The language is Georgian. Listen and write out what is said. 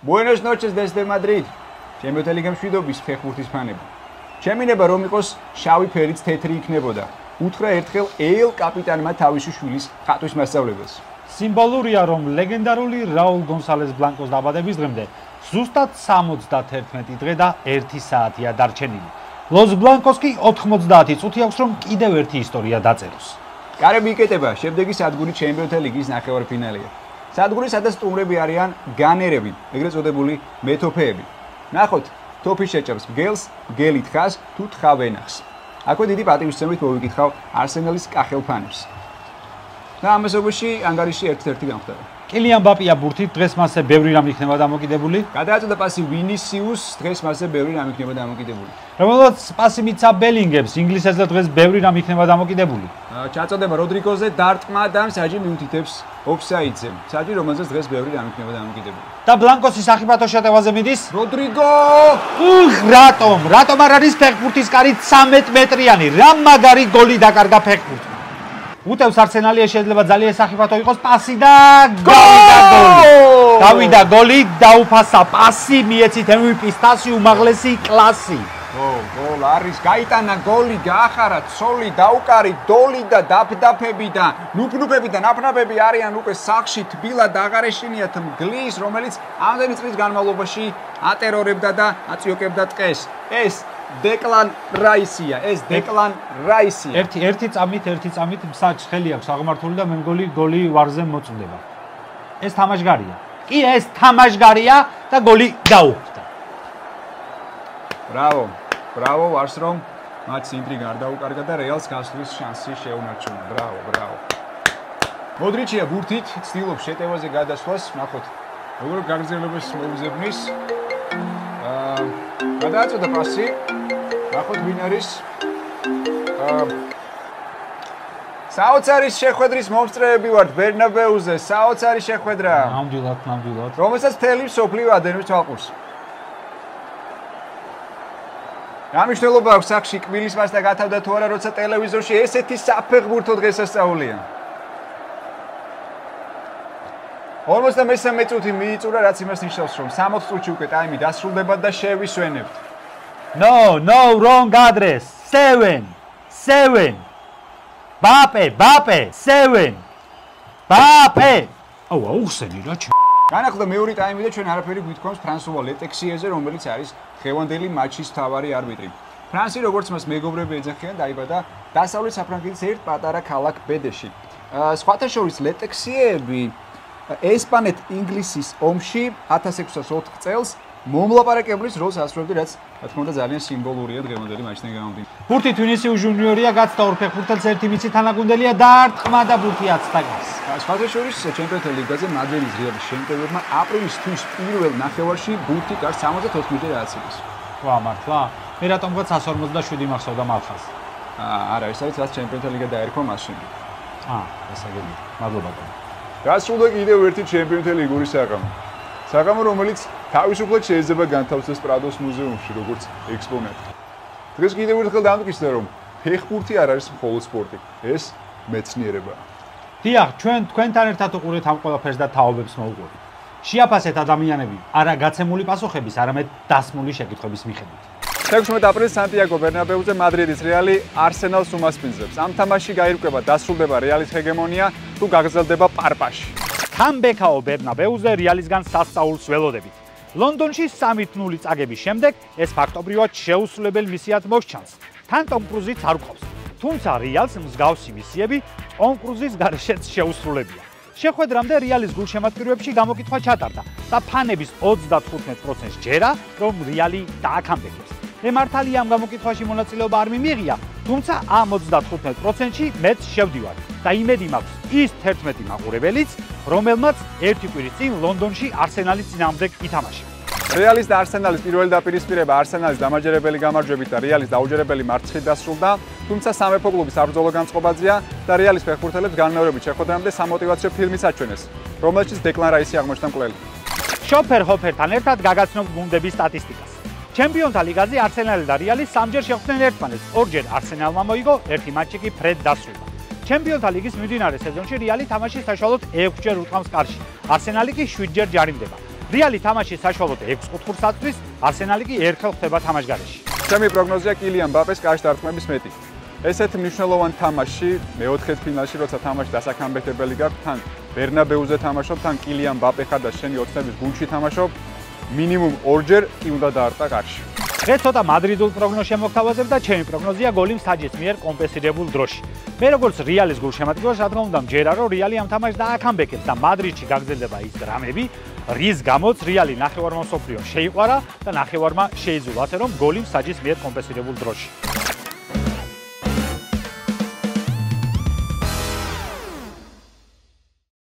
Buenas noches desde Madrid. ჩემპიონთა ლიგა მშვიდობის ფეხბურთის ფანები. ჩემინება რომ იყოს შავი ფერიც თეთრი იქნებოდა. უთხრა ერთხელ ელ კაპიტანმა თავისი შვილის ხატვის მასწავლებელს. სიმბოლურია რომ ლეგენდარული რაულ გონსალეს ბლანკოს დაბადების დღემდე ზუსტად 71 დღე და 1 საათია დარჩენილი. ლოს ბლანკოს კი 90 წუთი აქვს რომ კიდევ ერთი ისტორია დაწეროს. კარები იკეტება, შემდეგი სადგური ჩემპიონთა ლიგის ნახევარფინალია. სადგური სადაც სტუმრები არიან განერები, ეგრეთ წოდებული მეთოფეები. ნახოთ, თოფი შეჭამს მგელს, მგელი თხას თუ თხა ვენახს. აქვე დიდი პატივისცემით მოვიკითხავ არსენალის კახელფანებს. და ამასობაში ანგარიში ერთ-ერთი გამხდარა. კილიან ბაპია ბურთით დღეს მასზე ბევრი რამ იქნება დამოკიდებული. გადააწოდა პასი ვინისიუს, დღეს მასზე ბევრი რამ იქნება დამოკიდებული. რომელსაც პასი მიცა ბელინგემს, ინგლისელზე დღეს ბევრი რამ იქნება დამოკიდებული. ჩაწოდება როდრიგოზე დარტყმა და საჯი მიუთითებს ოფსაიდზე. საჯი რომელზეც დღეს ბევრი რამ იქნება დამოკიდებული. და ბლანკოსი სახიფათო შეტევაზე მიდის. როდრიგო! რატომ არ არის ფეხბურთის კარი 13 მეტრიანი? რა მაგარი გოლი დაკარგა ფეხბურთს. უტევს არსენალია შეიძლება ძალიან სახიფათო იყოს პასი და გოლი. დავიდა გოლი, დაუფასა პასი, მიეცით MVP-ის თასი, უმაღლესი კლასი. გოლ არის, გაიტანა გოლი, გაახარა ცოლი, დაუკარი დოლი და დაფდაფები და ნუფნუფები და ნაფნაფები არიან უკვე სახში თბილად აღარეშინიათ მგლის, რომელიც ამდენი წლის განმავლობაში ატერორებდა და აწიოკებდა ტყეს. ეს დეკლან რაისია. ერთი წამით მსაჯ ხელი აქვს აღმართული და მე მგონი გოლი ვარზე მოწმდება. ეს თამაშგარია. კი, ეს თამაშგარია და გოლი დაუხდა. ბრავო, ვარს რომ მათ ინტრიგა არ დაუკარგა და რეალს გასვლის შანსი შეუნარჩუნა. ბრავო. მოდრიჩია ბურთით ცდილობს შეტევაზე გადასვლას, ნახოთ. როგორ გაგრძელებას მოუძებნის. გადააწოდა პასი. ნახოთ ვინ არის. საოცარის შეხვედრის მომსწრეები ვართ ბერნაბეუზე, საოცარი შეხვედრა. ნამდვილად. რომელსაც მთელი მსოფლიო ადენებს თვალყურს. რა მნიშვნელობა აქვს სახში კბილის მასთან გათავდა თუ არა, როცა ტელევიზორში ესეთი საფეხბურთო დღესასწაულია. 53 წუთი მიიწურა, რაც იმას ნიშნავს, რომ 60 წუთში უკვე ტაიმი დასრულდება და შევისვენებთ. No, wrong address. 7. Bape, 7. Bape. აუხსენი რა ჩ. განახლდა მეორე ტაიმი და ჩვენ არაფერი გვითქვამს ფრანსუა ლეტექსიეზე, რომელიც არის ხევანდელი მატჩის მთავარი არბიტრი. ფრანსი, როგორც მას მეგობრები ეძახიან, დაიბადა დასავლეთ საფრანგეთის ერთ პატარა ქალაქ ბედეში. სხვათა შორის ლეტექსიეები ესპანეთ-ინგლისის ომში 1604 წელს მომლაპარაკებლის როლს ასრულებდა, რაც რა თქმა უნდა ძალიან სიმბოლურია დღევანდელი მატჩიდან გამომდინარე. ბურთი თვინისიუს ჟუნიორია გაცდა ორ ფეხბურთელს ერთი მიცი თანაგუნდელია დარტყმა და ბურთი აცდაგავს. სხვათა შორის ჩემპიონთა ლიგაზე მადრიდის რეალის შემტევებმა აპრილის თვის პირველ ნახევარში ბურთი გარს 74 დააცილეს. ვა მართლა? მე რატომღაც 147 მახსოვდა მალხას. არა, ეს არის რაც ჩემპიონთა ლიგა დაერქვა მასში. გასაგებია. მადლობა. გასულდა კიდევ ერთი ჩემპიონთა ლიგური საღამო. საღამო, რომელიც თავისუფლად შეიძლება განთავსდეს პრადოს მუზეუმში, როგორც ექსპონატი. დღეს კიდევ ერთხელ დამტკიცდა, რომ ფეხბურთი არ არის მხოლოდ სპორტი, ეს მეცნიერებაა. დიახ, ჩვენ თქვენთან ერთად უყურეთ ამ ყველაფერს და თაობებს მოუყურეთ. შეაფასეთ ადამიანები არა გაცემული პასუხების, არამედ დასმული შეკითხვების მიხედვით. 16 აპრილს სანტიაგო ბერნაბეუზე მადრიდის რეალი არსენალს უმასპინძლებს. ამ თამაშში გაირკვევა დასრულდება რეალის ჰეგემონია თუ გაგრძელდება პარპაში. თან ბექაო ბერნაბეუზე რეალისგან სასწაულს ველოდებით. ლონდონში 3-0 წაგების შემდეგ ეს ფაქტობრივად შეუსრულებელი მისიად მოსჩანს. თან ტომ კრუზიც არ გვყავს. თუმცა რეალს მსგავსი მისიები ტომ კრუზის გარეშეც შეუსრულებია. შეხვედრამდე რეალის გულშემატკივრებში გამოკითხვა ჩატარდა და ფანების 35%-ს ჯერა, რომ რეალი დააკამბეკებს. მე მართალია ამ გამოკითხვაში მონაწილეობა არ მიმიღია, თუმცა ამ 35%-ში მეც შევდივარ და იმედი მაქვს ის 11 მაყურებელიც, რომელმაც ერთი კვირის წინ ლონდონში არსენალის წინააღმდეგ ითამაშა. რეალის და არსენალის პირველი დაპირისპირება არსენალის დამაჯერებელი გამარჯვებით და რეალის დაუჯერებელი მარცხით დასრულდა, თუმცა სამეფო კლუბის საბრძოლო განწყობაზეა და რეალის ფეხბურთელებს განმეორებით შეხვედრამდე სამოტივაციო ფილმიც აჩვენეს, რომელშიც დეკლან რაისი აღმოჩნდა მკვლელი. შოფერ ჰოფერთან ერთად გაგაცნობთ გუნდების სტატისტიკას. ჩემპიონთა ლიგაზე არსენალი და რეალი სამჯერ შეხვდნენ ერთმანეთს, ორჯერ არსენალმა მოიგო, ერთი მატჩი კი ფრედ დასრულდა. ჩემპიონთა ლიგის მიმდინარე სეზონში რეალი თამაშის საშუალოდ 6 ჯერ უტყამს კარში. არსენალი კი 7 ჯერ ჯარიმდება. რეალი თამაშის საშუალოდ 6 კუთხურს აწვის, არსენალი კი ერთხელ ხდება თამაშგარეში. ჩემი პროგნოზია კილიან მბაპეს კარში დარტყმების მეტი. ესეთ მნიშვნელოვან თამაშში, მეოთხე ფინალში, როცა თამაში დასაკამბეთებელი გაქვს, თან ბერნაბეუზე თამაშობ, თან კილიან მბაპე ხარ და შენი ოცნების გუნდში თამაშობ, მინიმუმ ორჯერ კი უნდა დაარტყა კარში. დღეს ცოტა მადრიდულ პროგნოზს შემოგთავაზებ და ჩემი პროგნოზია გოლი მსაჯის მიერ კომპენსირებულ დროში. მე როგორც რეალის გულშემატკივარს, რა თქმა უნდა, მჯერა რომ რეალი ამ თამაშს დააკამბექებს და მადრიდში გაგრძელდება ის დრამები, რის გამოც რეალი ნახევარმა მსოფლიოს შეიყვარა და ნახევარმა შეიძულა, ასე რომ გოლი მსაჯის მიერ კომპენსირებულ დროში.